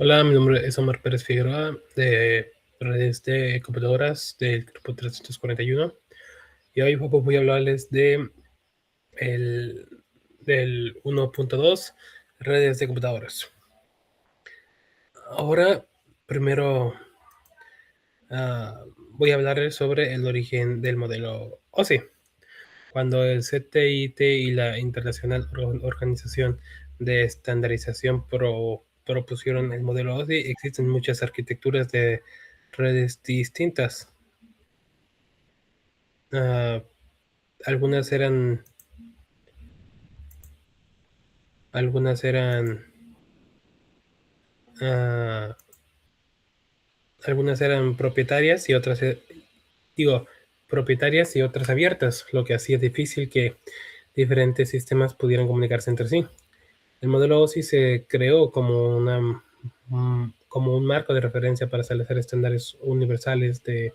Hola, mi nombre es Omar Pérez Figueroa de redes de computadoras del grupo 341 y hoy voy a hablarles el, del 1.2 redes de computadoras. Ahora, primero voy a hablarles sobre el origen del modelo OSI. Cuando el CTIT y la Internacional Organización de Estandarización propusieron el modelo OSI, existen muchas arquitecturas de redes distintas. Ah, algunas eran, algunas eran, ah, algunas eran propietarias y otras, propietarias y otras abiertas, lo que hacía difícil que diferentes sistemas pudieran comunicarse entre sí. El modelo OSI se creó como un marco de referencia para establecer estándares universales de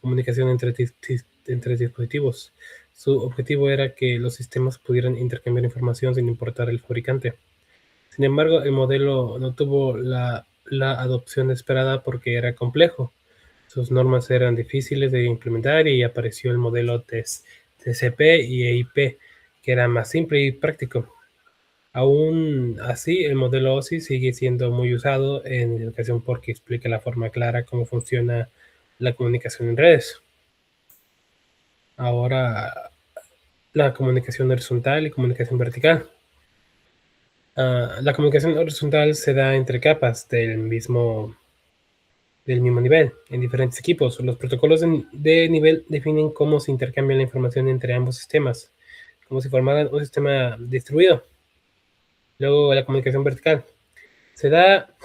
comunicación entre dispositivos. Su objetivo era que los sistemas pudieran intercambiar información sin importar el fabricante. Sin embargo, el modelo no tuvo la adopción esperada porque era complejo. Sus normas eran difíciles de implementar y apareció el modelo TCP y EIP, que era más simple y práctico. Aún así, el modelo OSI sigue siendo muy usado en educación porque explica de forma clara cómo funciona la comunicación en redes. Ahora, la comunicación horizontal y comunicación vertical. La comunicación horizontal se da entre capas del mismo nivel, en diferentes equipos. Los protocolos de nivel definen cómo se intercambia la información entre ambos sistemas, como si formaran un sistema distribuido. Luego, la comunicación vertical se da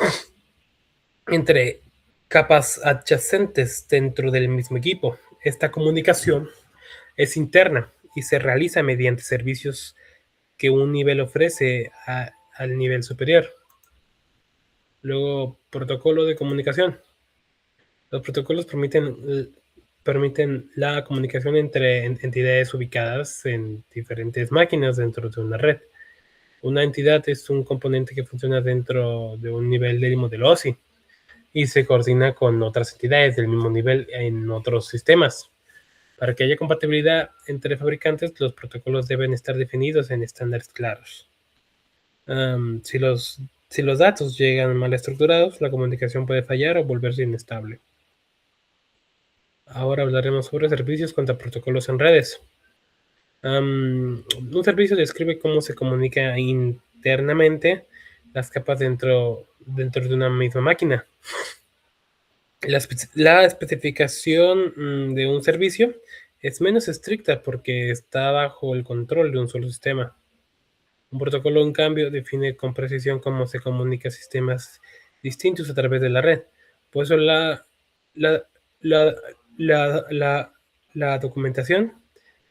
entre capas adyacentes dentro del mismo equipo. Esta comunicación es interna y se realiza mediante servicios que un nivel ofrece al nivel superior. Luego, protocolo de comunicación. Los protocolos permiten la comunicación entre entidades ubicadas en diferentes máquinas dentro de una red. Una entidad es un componente que funciona dentro de un nivel del modelo OSI y se coordina con otras entidades del mismo nivel en otros sistemas. Para que haya compatibilidad entre fabricantes, los protocolos deben estar definidos en estándares claros. Si si los datos llegan mal estructurados, la comunicación puede fallar o volverse inestable. Ahora hablaremos sobre servicios contra protocolos en redes. Un servicio describe cómo se comunica internamente las capas dentro de una misma máquina. La especificación de un servicio es menos estricta porque está bajo el control de un solo sistema. Un protocolo, en cambio, define con precisión cómo se comunica sistemas distintos a través de la red. Por eso la, la, la, la, la documentación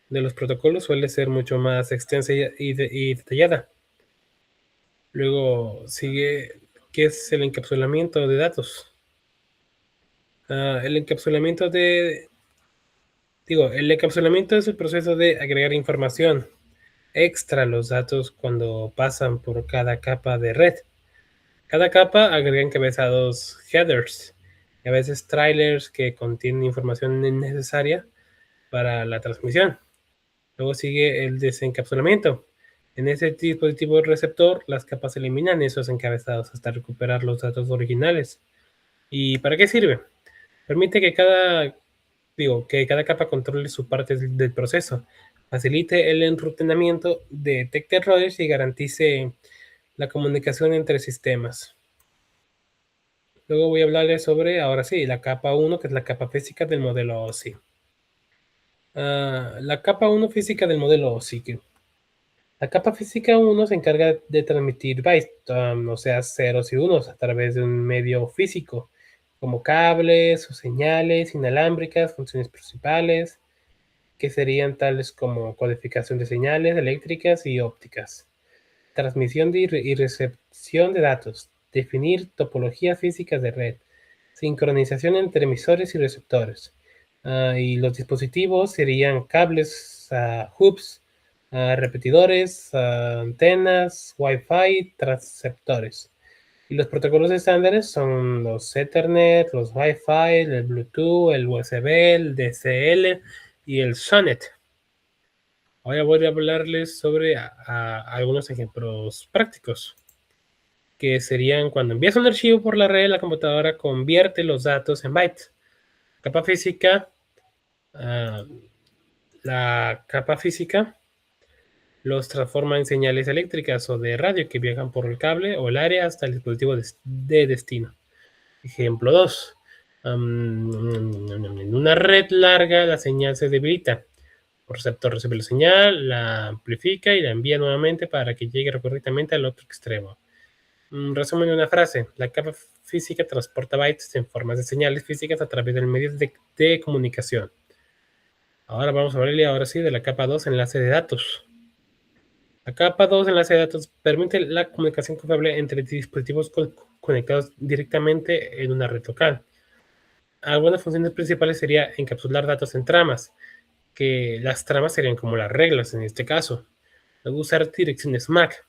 de los protocolos suele ser mucho más extensa y detallada. Luego sigue, ¿qué es el encapsulamiento de datos? El encapsulamiento el encapsulamiento es el proceso de agregar información extra a los datos cuando pasan por cada capa de red. Cada capa agrega encabezados headers y a veces trailers que contienen información necesaria para la transmisión. Luego sigue el desencapsulamiento. En ese dispositivo receptor, las capas eliminan esos encabezados hasta recuperar los datos originales. ¿Y para qué sirve? Permite que cada capa controle su parte del proceso, facilite el enrutenamiento, detecte errores y garantice la comunicación entre sistemas. Luego voy a hablarles sobre, ahora sí, la capa 1, que es la capa física del modelo OSI. La capa 1 física del modelo OSI. La capa física 1 se encarga de transmitir bytes, o sea, ceros y unos, a través de un medio físico, como cables o señales inalámbricas, funciones principales, que serían tales como codificación de señales eléctricas y ópticas, transmisión y recepción de datos, definir topologías físicas de red, sincronización entre emisores y receptores. Y los dispositivos serían cables, hubs, repetidores, antenas, Wi-Fi, transceptores. Y los protocolos estándares son los Ethernet, los Wi-Fi, el Bluetooth, el USB, el DCL y el SONET. Ahora voy a hablarles sobre algunos ejemplos prácticos, que serían cuando envías un archivo por la red, la computadora convierte los datos en bytes. Capa física, ah, la capa física los transforma en señales eléctricas o de radio que viajan por el cable o el área hasta el dispositivo de destino. Ejemplo 2. En una red larga la señal se debilita. El receptor recibe la señal, la amplifica y la envía nuevamente para que llegue correctamente al otro extremo. Resumen de una frase. La capa física transporta bytes en formas de señales físicas a través del medio de comunicación. Ahora vamos a hablarle ahora sí de la capa 2, enlace de datos. La capa 2, enlace de datos, permite la comunicación confiable entre dispositivos conectados directamente en una red local. Algunas funciones principales sería encapsular datos en tramas, que las tramas serían como las reglas en este caso. Luego usar direcciones MAC,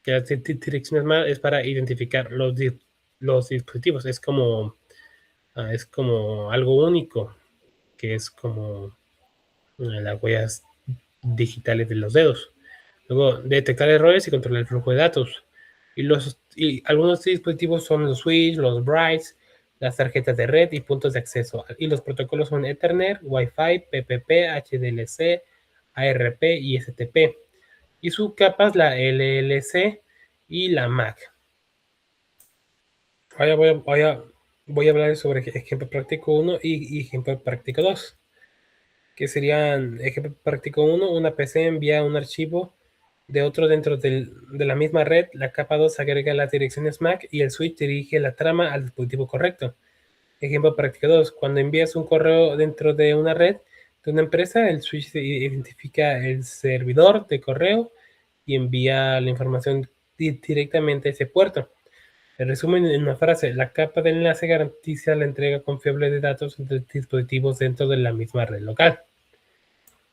que las direcciones MAC es para identificar los dispositivos. Es como algo único, que es como las huellas digitales de los dedos. Luego, detectar errores y controlar el flujo de datos. Y algunos dispositivos son los switch, los brights, las tarjetas de red y puntos de acceso. Y los protocolos son Ethernet, Wi-Fi, PPP, HDLC, ARP y STP. Y su capa es la LLC y la MAC. Ahora voy a hablar sobre ejemplo práctico 1 y ejemplo práctico 2, que serían ejemplo práctico 1, una PC envía un archivo de otro dentro de la misma red. La capa 2 agrega las direcciones MAC y el switch dirige la trama al dispositivo correcto. Ejemplo práctico 2, cuando envías un correo dentro de una red de una empresa, el switch identifica el servidor de correo y envía la información directamente a ese puerto. El resumen en una frase: la capa de enlace garantiza la entrega confiable de datos entre dispositivos dentro de la misma red local.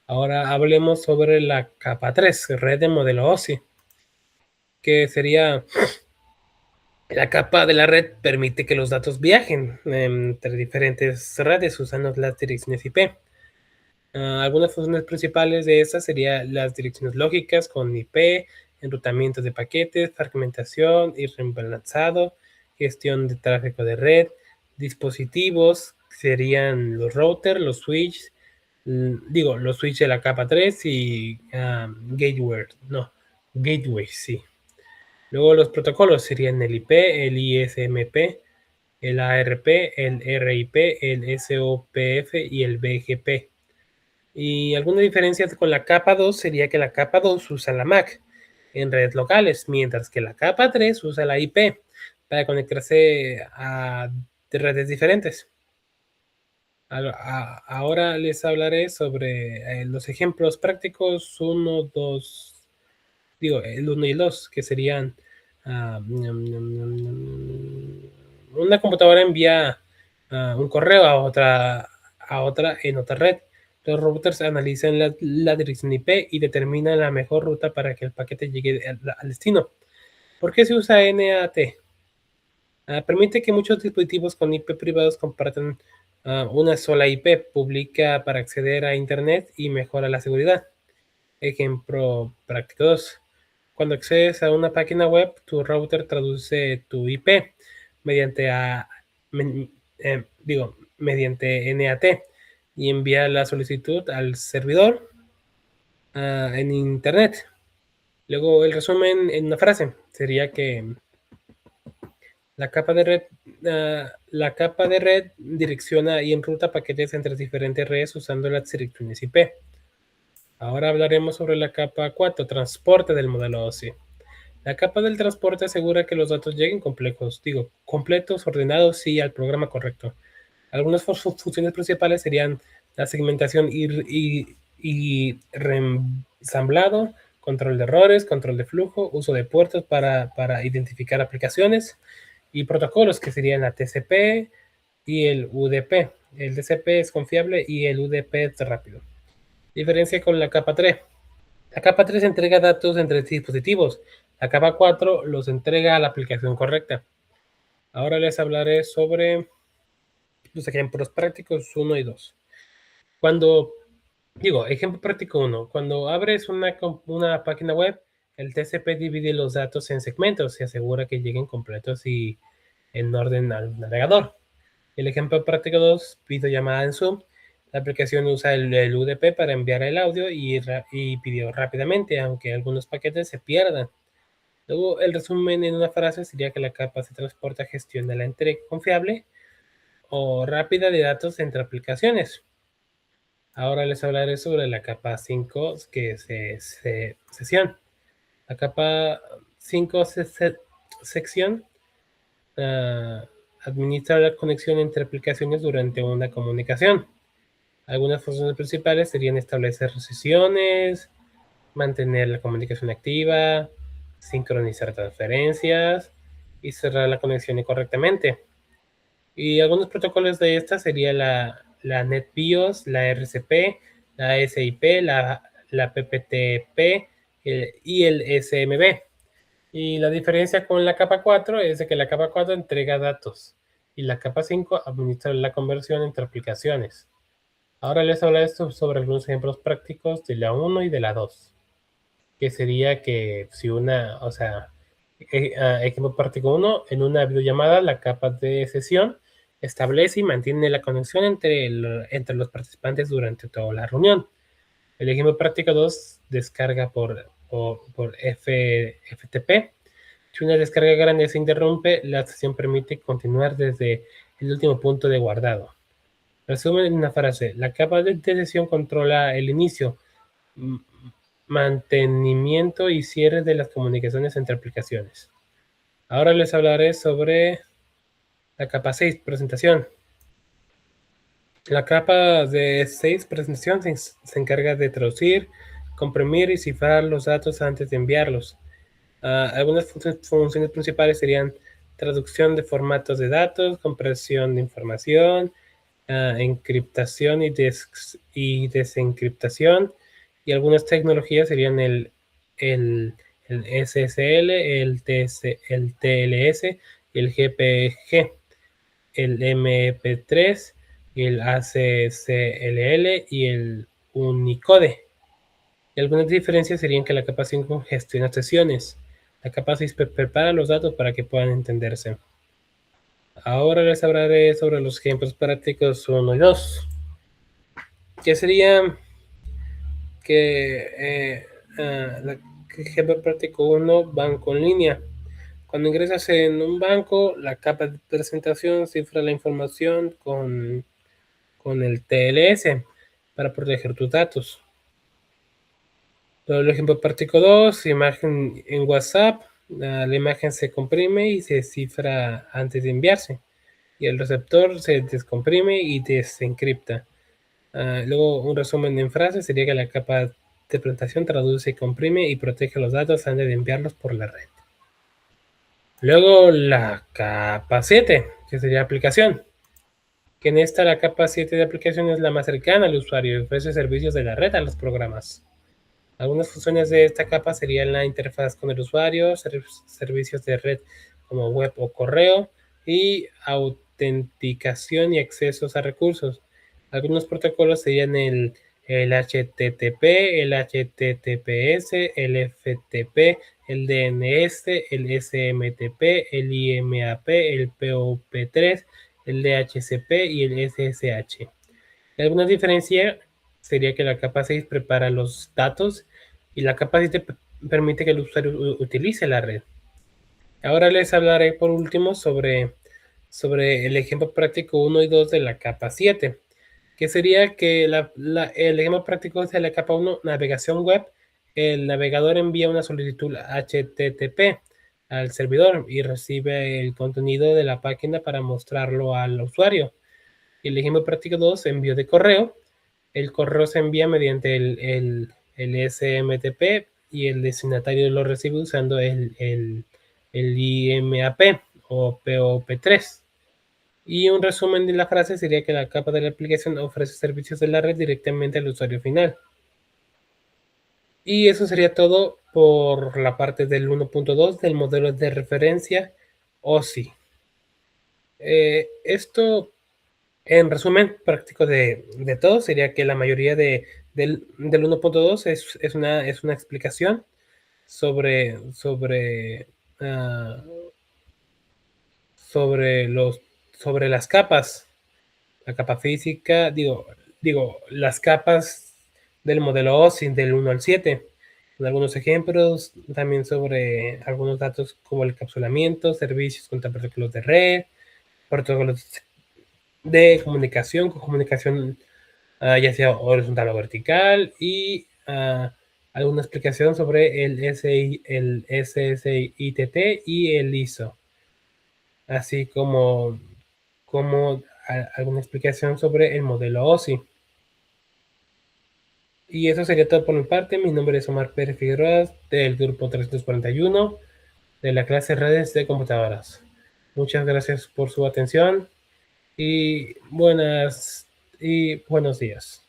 Ahora hablemos sobre la capa 3, red de modelo OSI, que sería la capa de la red permite que los datos viajen entre diferentes redes usando las direcciones IP. Algunas funciones principales de estas serían las direcciones lógicas con IP, enrutamiento de paquetes, fragmentación y reemplazado, gestión de tráfico de red, dispositivos, serían los routers, los switches, los switches de la capa 3 y gateways, sí. Luego los protocolos serían el IP, el ISMP, el ARP, el RIP, el SOPF y el BGP. Y alguna diferencia con la capa 2 sería que la capa 2 usa la MAC en redes locales, mientras que la capa 3 usa la IP para conectarse a redes diferentes. Ahora les hablaré sobre los ejemplos prácticos 1, 2, el 1 y el 2, que serían una computadora envía un correo a otra en otra red. Los routers analizan la dirección IP y determinan la mejor ruta para que el paquete llegue al destino. ¿Por qué se usa NAT? Permite que muchos dispositivos con IP privados compartan una sola IP pública para acceder a Internet y mejora la seguridad. Ejemplo práctico 2. Cuando accedes a una página web, tu router traduce tu IP mediante mediante NAT y envía la solicitud al servidor en Internet. Luego, el resumen en una frase sería que la capa de red direcciona y enruta paquetes entre diferentes redes usando las direcciones IP. Ahora hablaremos sobre la capa 4, transporte del modelo OSI. La capa del transporte asegura que los datos lleguen completos, ordenados y al programa correcto. Algunas funciones principales serían la segmentación y reensamblado, control de errores, control de flujo, uso de puertos para identificar aplicaciones y protocolos que serían la TCP y el UDP. El TCP es confiable y el UDP es rápido. Diferencia con la capa 3. La capa 3 entrega datos entre dispositivos. La capa 4 los entrega a la aplicación correcta. Ahora les hablaré sobre los ejemplos prácticos 1 y 2. Ejemplo práctico 1. Cuando abres una página web, el TCP divide los datos en segmentos y asegura que lleguen completos y en orden al navegador. El ejemplo práctico 2, videollamada en Zoom. La aplicación usa el UDP para enviar el audio y video rápidamente, aunque algunos paquetes se pierdan. Luego, el resumen en una frase sería que la capa se transporta gestiona la entrega confiable o rápida de datos entre aplicaciones. Ahora les hablaré sobre la capa 5, que es sesión. La capa 5 sección administra la conexión entre aplicaciones durante una comunicación. Algunas funciones principales serían establecer sesiones, mantener la comunicación activa, sincronizar transferencias y cerrar la conexión correctamente. Y algunos protocolos de esta sería la NetBIOS, la RCP, la SIP, la PPTP y el SMB. Y la diferencia con la capa 4 es de que la capa 4 entrega datos y la capa 5 administra la conversión entre aplicaciones. Ahora les hablaré sobre algunos ejemplos prácticos de la 1 y de la 2, que sería que si ejemplo práctico 1, en una videollamada la capa de sesión establece y mantiene la conexión entre los participantes durante toda la reunión. El ejemplo práctico 2 descarga por FTP. Si una descarga grande se interrumpe, la sesión permite continuar desde el último punto de guardado. Resumen en una frase: la capa de sesión controla el inicio, mantenimiento y cierre de las comunicaciones entre aplicaciones. Ahora les hablaré sobre la capa 6, presentación. La capa de 6, presentación, se encarga de traducir, comprimir y cifrar los datos antes de enviarlos. Algunas funciones principales serían traducción de formatos de datos, compresión de información, encriptación y desencriptación. Y algunas tecnologías serían el SSL, el TLS, el GPG, el MP3, el ACCLL y el Unicode. Y algunas diferencias serían que la capa 5 gestiona sesiones. La capa 6 prepara los datos para que puedan entenderse. Ahora les hablaré sobre los ejemplos prácticos 1 y 2. Que sería que el ejemplo práctico 1, banco en línea. Cuando ingresas en un banco, la capa de presentación cifra la información con el TLS para proteger tus datos. El ejemplo práctico 2, imagen en WhatsApp. La imagen se comprime y se cifra antes de enviarse. Y el receptor se descomprime y desencripta. Luego, un resumen en frase sería que la capa de presentación traduce, comprime y protege los datos antes de enviarlos por la red. Luego, la capa 7, que sería aplicación. Que en esta, la capa 7 de aplicación es la más cercana al usuario y ofrece servicios de la red a los programas. Algunas funciones de esta capa serían la interfaz con el usuario, servicios de red como web o correo y autenticación y accesos a recursos. Algunos protocolos serían el HTTP, el HTTPS, el FTP, el DNS, el SMTP, el IMAP, el POP3, el DHCP y el SSH. Alguna diferencia sería que la capa 6 prepara los datos y la capa 7 permite que el usuario utilice la red. Ahora les hablaré por último sobre el ejemplo práctico 1 y 2 de la capa 7, que sería que el ejemplo práctico de la capa 1, navegación web. El navegador envía una solicitud HTTP al servidor y recibe el contenido de la página para mostrarlo al usuario. Y el ejemplo práctico 2, envío de correo. El correo se envía mediante el SMTP y el destinatario lo recibe usando el IMAP o POP3. Y un resumen de la frase sería que la capa de la aplicación ofrece servicios de la red directamente al usuario final. Y eso sería todo por la parte del 1.2 del modelo de referencia OSI. Esto, en resumen práctico de todo, sería que la mayoría del 1.2 es una explicación sobre, ah, sobre, sobre las capas, la capa física, las capas del modelo OSI del 1 al 7, con algunos ejemplos, también sobre algunos datos como el encapsulamiento, servicios contra protocolos de red, protocolos de comunicación, con comunicación ya sea horizontal o vertical, y alguna explicación sobre el SSITT y el ISO, así como alguna explicación sobre el modelo OSI. Y eso sería todo por mi parte. Mi nombre es Omar Pérez Figueroa, del grupo 341 de la clase Redes de Computadoras. Muchas gracias por su atención y buenos días.